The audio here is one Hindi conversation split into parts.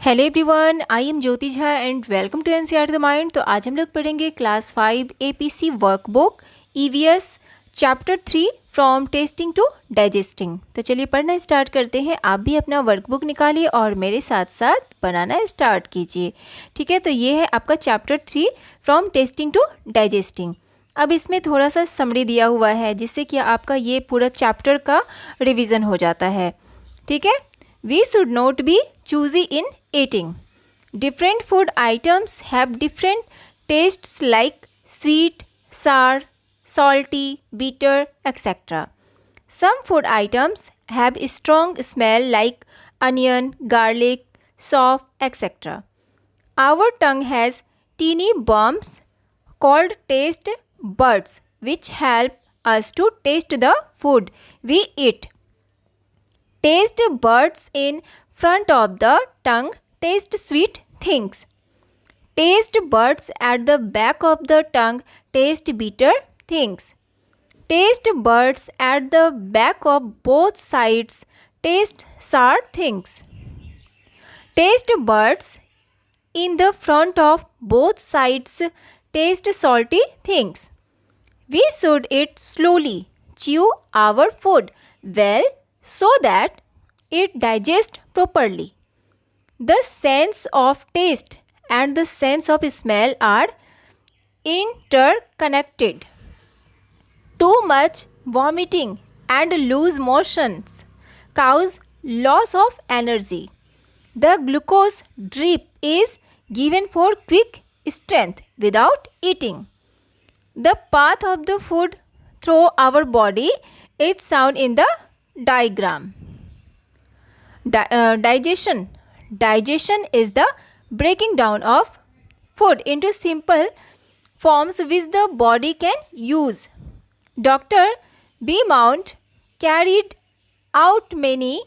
Hello everyone, I am Jyoti Jha and welcome to NCERT the mind. तो आज हम लोग पढ़ेंगे class 5 APC workbook EVS chapter 3 from tasting to digesting. तो चलिए पढ़ना स्टार्ट करते हैं। आप भी अपना वर्कबुक निकालिए और मेरे साथ साथ बनाना स्टार्ट कीजिए। ठीक है, तो ये है आपका chapter 3 from tasting to digesting. अब इसमें थोड़ा सा समरी दिया हुआ है जिससे कि आपका ये पूरा चैप्टर का रिवीजन हो जाता है। ठीक है, we should not be choosy in eating. Different food items have different tastes like sweet, sour, salty, bitter, etc. Some food items have a strong smell like onion, garlic, soap, etc. Our tongue has teeny bumps called taste buds which help us to taste the food we eat. Taste buds in front of the tongue taste sweet things. Taste buds at the back of the tongue taste bitter things. Taste buds at the back of both sides taste sour things. Taste buds in the front of both sides taste salty things. We should eat slowly, chew our food well so that it digests properly. The sense of taste and the sense of smell are interconnected. Too much vomiting and loose motions cause loss of energy. The glucose drip is given for quick strength without eating. The path of the food through our body is shown in the diagram. Digestion is the breaking down of food into simple forms which the body can use. Dr. B. Mount carried out many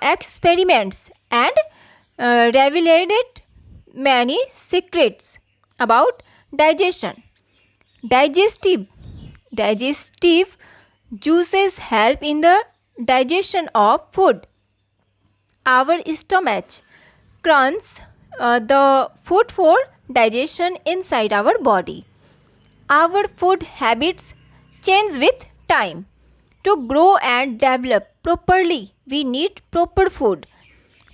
experiments and revealed many secrets about digestion. Digestive juices help in the digestion of food. Our stomach crunches the food for digestion inside our body. Our food habits change with time. To grow and develop properly, we need proper food.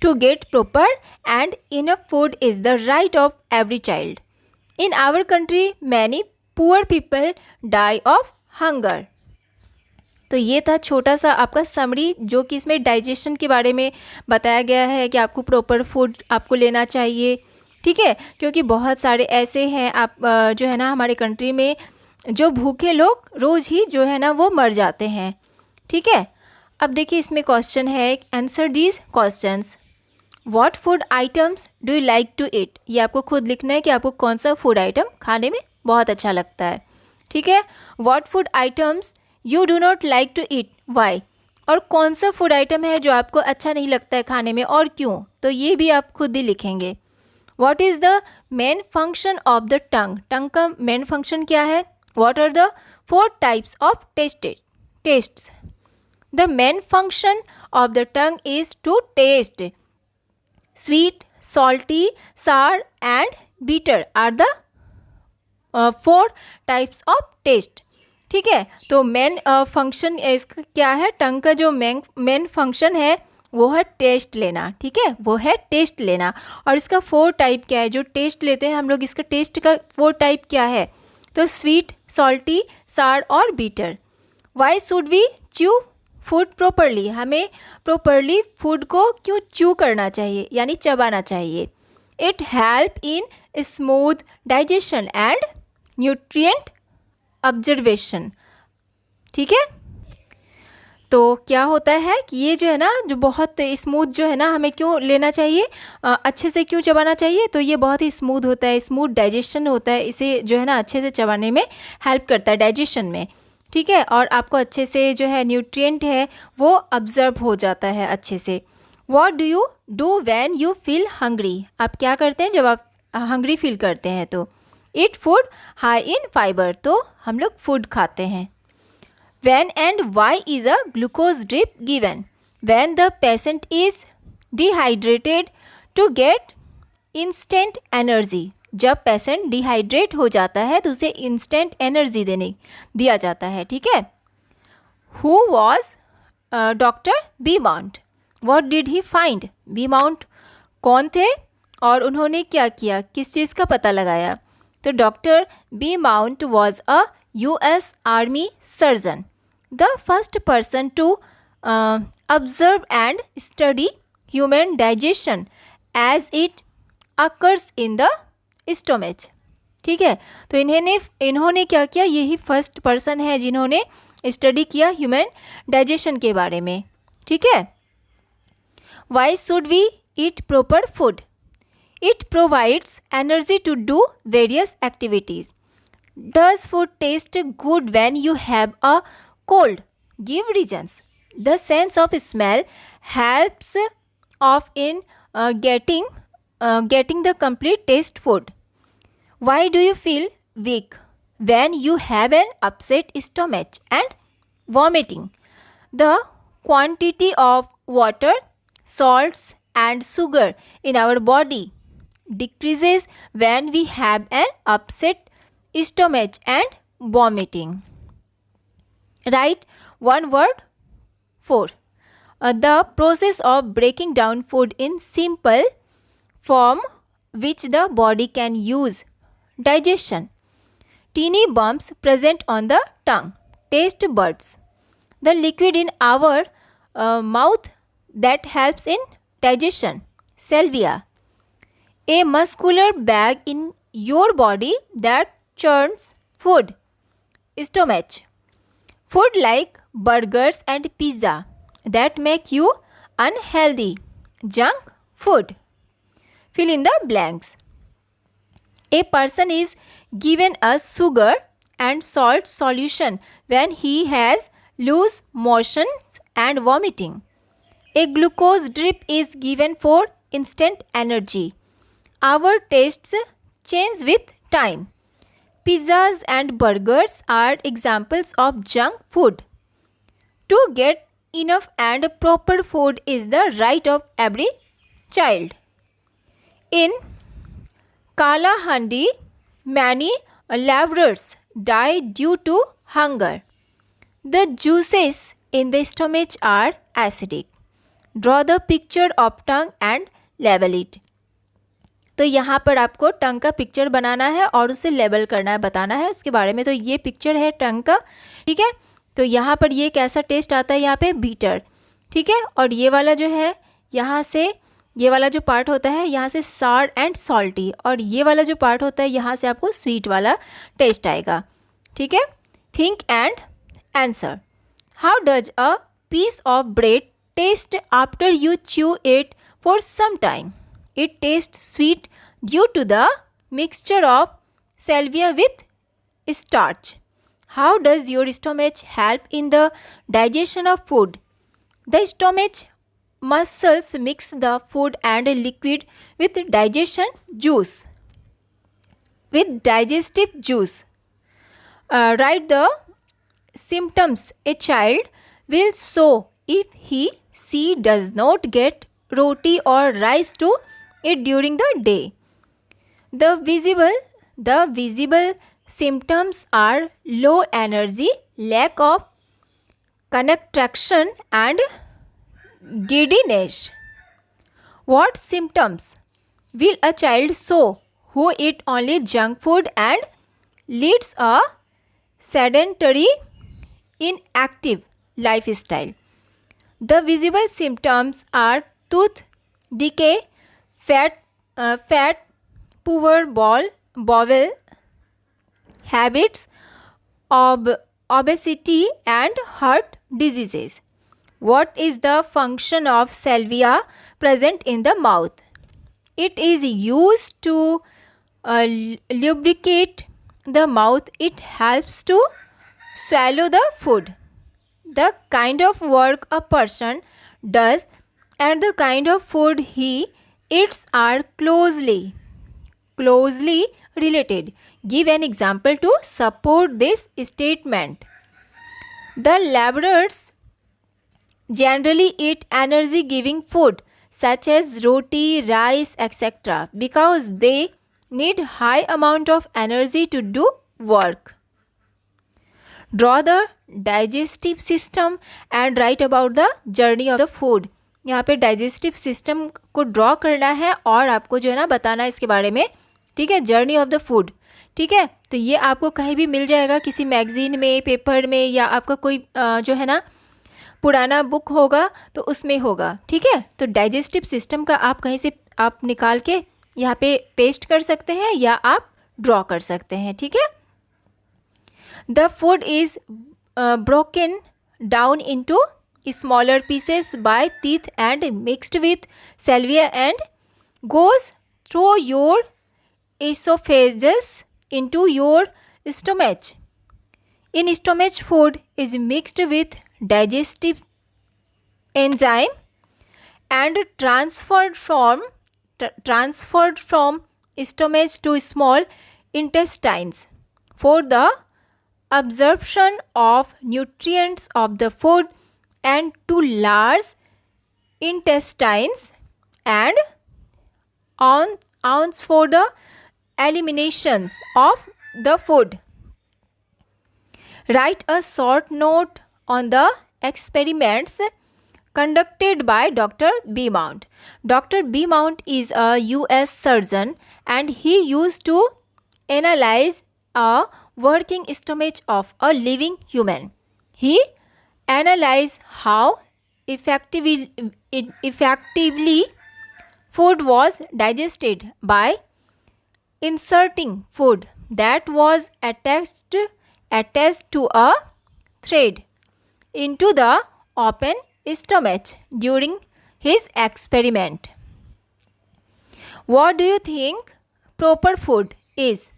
To get proper and enough food is the right of every child. In our country, many poor people die of hunger. तो ये था छोटा सा आपका समरी जो कि इसमें डाइजेशन के बारे में बताया गया है कि आपको प्रॉपर फूड आपको लेना चाहिए। ठीक है, क्योंकि बहुत सारे ऐसे हैं आप जो है ना हमारे कंट्री में जो भूखे लोग रोज़ ही जो है ना वो मर जाते हैं। ठीक है, अब देखिए इसमें क्वेश्चन है, answer these questions. What food items do you like to eat? ये आपको खुद लिखना है कि आपको कौन सा फूड आइटम खाने में बहुत अच्छा लगता है। ठीक है, what food items you do not like to eat, why? और कौन सा फूड आइटम है जो आपको अच्छा नहीं लगता है खाने में और क्यों? तो ये भी आप खुद ही लिखेंगे। What is the main function of the tongue? Tongue का मेन फंक्शन क्या है? What are the 4 types of tests? The main function of the tongue is to taste. Sweet, salty, sour and bitter are the 4 types of taste. ठीक है, तो मेन फंक्शन इसका क्या है? टंग का जो मेन फंक्शन है वो है टेस्ट लेना। ठीक है, वो है टेस्ट लेना। और इसका 4 टाइप क्या है जो टेस्ट लेते हैं हम लोग? इसका टेस्ट का 4 टाइप क्या है? तो स्वीट, सॉल्टी, सार और bitter. Why should we chew food properly? हमें प्रॉपरली फूड को क्यों च्यू करना चाहिए यानी चबाना चाहिए? It help in smooth digestion and nutrient observation. ठीक है, तो क्या होता है कि ये जो है ना जो बहुत स्मूथ जो है ना हमें क्यों लेना चाहिए, अच्छे से क्यों चबाना चाहिए? तो ये बहुत ही स्मूथ होता है, स्मूथ डाइजेशन होता है, इसे जो है ना अच्छे से चबाने में हेल्प करता है डाइजेशन में। ठीक है, और आपको अच्छे से जो है न्यूट्रिएंट है वो ऑब्जर्व हो जाता है अच्छे से। What do you do when you feel hungry? आप क्या करते हैं जब आप हंग्री फील करते हैं? तो eat food high in fibre, तो हम लोग फूड खाते हैं। When and why is a glucose drip given? When the patient is dehydrated to get instant energy. जब पेशेंट डिहाइड्रेट हो जाता है तो उसे इंस्टेंट एनर्जी दिया जाता है, ठीक है। Who was doctor Beaumont, what did he find. Beaumont कौन थे और उन्होंने क्या किया, किस चीज़ का पता लगाया। तो doctor Beaumont was a US army surgeon, the first person to observe and study human digestion as it occurs in the stomach, ठीक है। तो इन्होंने क्या किया, यही फर्स्ट पर्सन है जिन्होंने स्टडी किया ह्यूमन डाइजेशन के बारे में, ठीक है। Why should we eat proper food, it provides energy to do various activities. Does food taste good when you have a cold, give reasons. The sense of smell helps of in getting the complete taste food. Why do you feel weak when you have an upset stomach and vomiting? The quantity of water, salts and sugar in our body decreases when we have an upset stomach and vomiting. Write one word. 4. The process of breaking down food in simple form which the body can use. Digestion. Teeny bumps present on the tongue. Taste buds. The liquid in our mouth that helps in digestion. Salvia. A muscular bag in your body that churns food. Stomach. Food like burgers and pizza that make you unhealthy. Junk food. Fill in the blanks. A person is given a sugar and salt solution when he has loose motions and vomiting. A glucose drip is given for instant energy. Our tastes change with time. Pizzas and burgers are examples of junk food. To get enough and proper food is the right of every child. In Kalahandi, many laborers die due to hunger. The juices in the stomach are acidic. Draw the picture of tongue and label it. तो यहाँ पर आपको टंग का पिक्चर बनाना है और उसे लेबल करना है, बताना है उसके बारे में। तो ये पिक्चर है टंग का, ठीक है। तो यहाँ पर ये कैसा टेस्ट आता है, यहाँ पे बीटर, ठीक है। और ये वाला जो है यहाँ से, ये वाला जो पार्ट होता है यहाँ से सार एंड सॉल्टी, और ये वाला जो पार्ट होता है यहाँ से आपको स्वीट वाला टेस्ट आएगा, ठीक है। Think and answer. How does a piece of bread taste after you chew it for some time? It tastes sweet due to the mixture of salvia with starch. How does your stomach help in the digestion of food? The stomach muscles mix the food and liquid with digestive juice. Write the symptoms a child will show if she does not get roti or rice to eat during the day. The visible symptoms are low energy, lack of contraction and giddiness. What symptoms will a child show who eat only junk food and leads a sedentary, inactive lifestyle? The visible symptoms are tooth decay, fat, poor bowel habits, obesity and heart diseases. What is the function of salvia present in the mouth? It is used to lubricate the mouth. It helps to swallow the food. The kind of work a person does and the kind of food he eats are closely related. Give an example to support this statement. The laborers generally eat energy-giving food such as roti, rice, etc. because they need high amount of energy to do work. Draw the digestive system and write about the journey of the food. यहाँ पे डाइजेस्टिव सिस्टम को ड्रॉ करना है और आपको जो है ना बताना है इसके बारे में, ठीक है, जर्नी ऑफ द फूड, ठीक है। तो ये आपको कहीं भी मिल जाएगा, किसी मैगजीन में, पेपर में, या आपका कोई जो है ना पुराना बुक होगा तो उसमें होगा, ठीक है। तो डाइजेस्टिव सिस्टम का आप कहीं से आप निकाल के यहाँ पे पेस्ट कर सकते हैं या आप ड्रॉ कर सकते हैं, ठीक है। The food is broken down into smaller pieces by teeth and mixed with salvia and goes through your esophagus into your stomach. In stomach, food is mixed with digestive enzyme and transferred from stomach to small intestines for the absorption of nutrients of the food and to large intestines and ounce for the eliminations of the food. Write a short note on the experiments conducted by Dr. B. Mount. Dr. B. Mount is a US surgeon and he used to analyze a working stomach of a living human. He analyze how effectively food was digested by inserting food that was attached to a thread into the open stomach during his experiment. What do you think proper food is?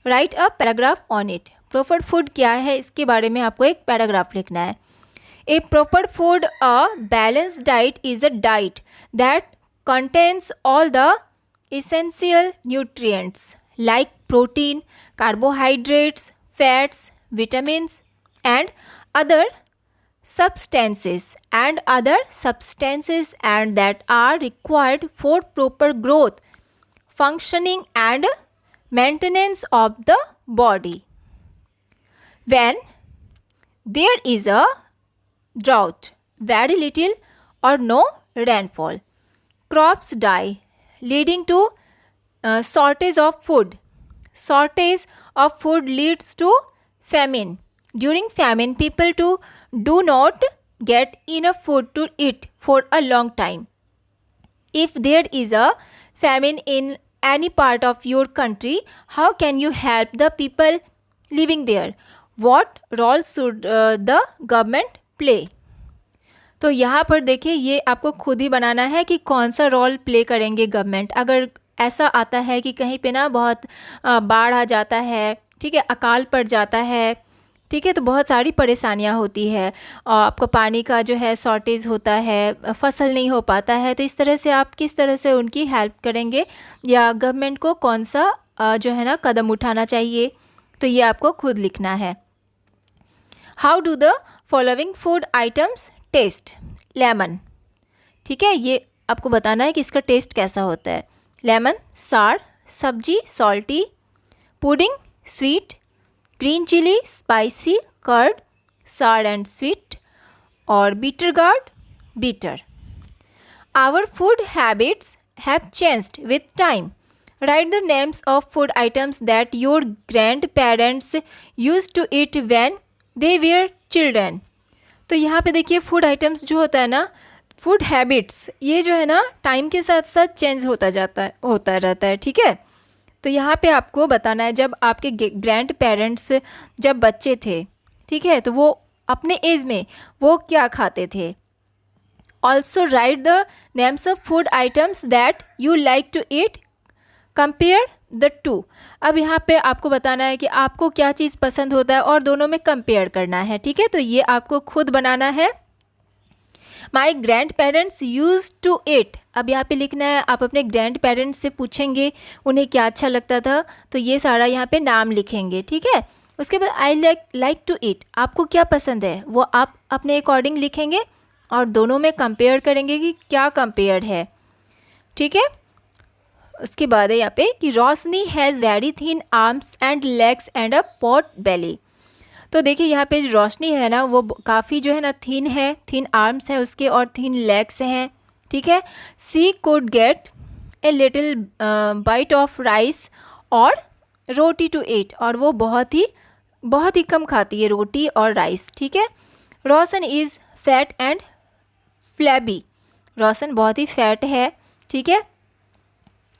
Write a paragraph on it. Proper food क्या है इसके बारे में आपको एक पैराग्राफ लिखना है. A proper food, a balanced diet, is a diet that contains all the essential nutrients like protein, carbohydrates, fats, vitamins, and other substances and that are required for proper growth, functioning, and maintenance of the body. When there is a drought, very little or no rainfall, crops die, leading to shortage of food. Shortage of food leads to famine. During famine, people do not get enough food to eat for a long time. If there is a famine in any part of your country, how can you help the people living there? What role should the government play? तो यहाँ पर देखिए ये आपको खुद ही बनाना है कि कौन सा रोल प्ले करेंगे गवर्नमेंट। अगर ऐसा आता है कि कहीं पे ना बहुत बाढ़ आ जाता है, ठीक है, अकाल पड़ जाता है, ठीक है, तो बहुत सारी परेशानियाँ होती है, आपको पानी का जो है शॉर्टेज होता है, फसल नहीं हो पाता है, तो इस तरह से आप किस तरह से उनकी हेल्प करेंगे या गवर्नमेंट को कौन सा जो है ना कदम उठाना चाहिए, तो ये आपको खुद लिखना है. How do the following food items taste? Lemon, ठीक है, ये आपको बताना है कि इसका टेस्ट कैसा होता है. लेमन सार, सब्जी salty, pudding sweet, green chilli spicy, curd sour and sweet, और bitter gourd bitter. Our food habits have changed with time. Write the names of food items that your grandparents used to eat when they were children. तो यहाँ पे देखिए फूड आइटम्स जो होता है ना, फूड हैबिट्स, ये जो है ना टाइम के साथ साथ चेंज होता रहता है, ठीक है. तो यहाँ पे आपको बताना है जब आपके ग्रैंड पेरेंट्स जब बच्चे थे, ठीक है, तो वो अपने एज में वो क्या खाते थे. Also write the names of food items that you like to eat, compare the two. अब यहाँ पे आपको बताना है कि आपको क्या चीज़ पसंद होता है और दोनों में कंपेयर करना है, ठीक है. तो ये आपको खुद बनाना है. My grandparents used to eat, अब यहाँ पे लिखना है, आप अपने ग्रैंड पेरेंट्स से पूछेंगे उन्हें क्या अच्छा लगता था, तो ये सारा यहाँ पे नाम लिखेंगे, ठीक है. उसके बाद आई लाइक टू ईट, आपको क्या पसंद है वो आप अपने अकॉर्डिंग लिखेंगे और दोनों में कंपेयर करेंगे कि क्या कंपेयर है. ठीक है। उसके बाद है यहाँ पे कि Roshni has very thin arms and legs and a pot belly. तो देखिए यहाँ पे रोशनी है ना वो काफ़ी जो है ना थिन है, थिन आर्म्स है उसके और थिन लेग्स हैं, ठीक है। She could get a little bite of rice और रोटी टू ईट, और वो बहुत ही कम खाती है रोटी और राइस, ठीक है। Roshan is fat and flabby, Roshan बहुत ही फैट है, ठीक है।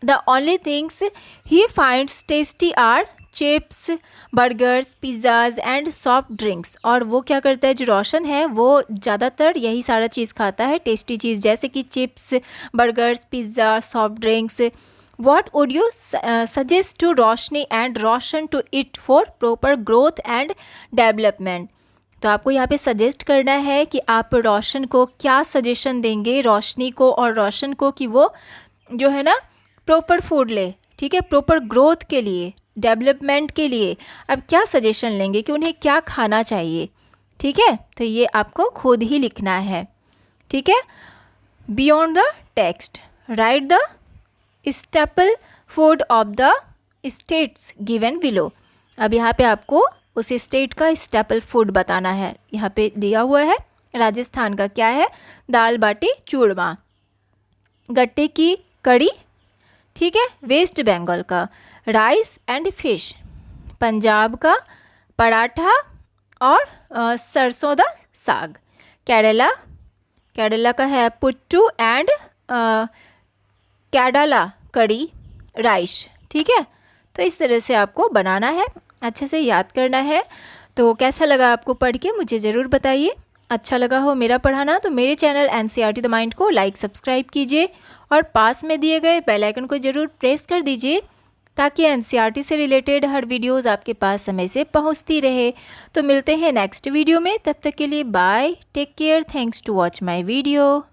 The only things he finds tasty are chips, burgers, pizzas and soft drinks. और वो क्या करता है, जो रोशन है वो ज़्यादातर यही सारा चीज़ खाता है, टेस्टी चीज़ जैसे कि chips, burgers, pizza, soft drinks. What would you suggest to Roshni and Roshan to eat for proper growth and development? तो आपको यहाँ पे सजेस्ट करना है कि आप रोशन को क्या सजेशन देंगे, रोशनी को और रोशन को, कि वो जो है ना प्रॉपर फूड ले, ठीक है, प्रॉपर ग्रोथ के लिए, डेवलपमेंट के लिए अब क्या सजेशन लेंगे कि उन्हें क्या खाना चाहिए, ठीक है। तो ये आपको खुद ही लिखना है, ठीक है। Beyond the text right the staple food of the states given below. अब यहाँ पे आपको उस स्टेट का स्टेपल फूड बताना है। यहाँ पे दिया हुआ है राजस्थान का क्या है, दाल बाटी चूरमा, गट्टे की कड़ी, ठीक है, वेस्ट बंगाल का राइस एंड फिश, पंजाब का पराठा और सरसों दा साग, केरला का है पुट्टू एंड कैडाला कड़ी राइस, ठीक है। तो इस तरह से आपको बनाना है, अच्छे से याद करना है। तो कैसा लगा आपको पढ़ के मुझे ज़रूर बताइए। अच्छा लगा हो मेरा पढ़ाना तो मेरे चैनल NCERT द माइंड को लाइक सब्सक्राइब कीजिए और पास में दिए गए बेल आइकन को ज़रूर प्रेस कर दीजिए ताकि NCERT से रिलेटेड हर वीडियोस आपके पास समय से पहुंचती रहे। तो मिलते हैं नेक्स्ट वीडियो में, तब तक के लिए bye, take care, thanks to watch my video.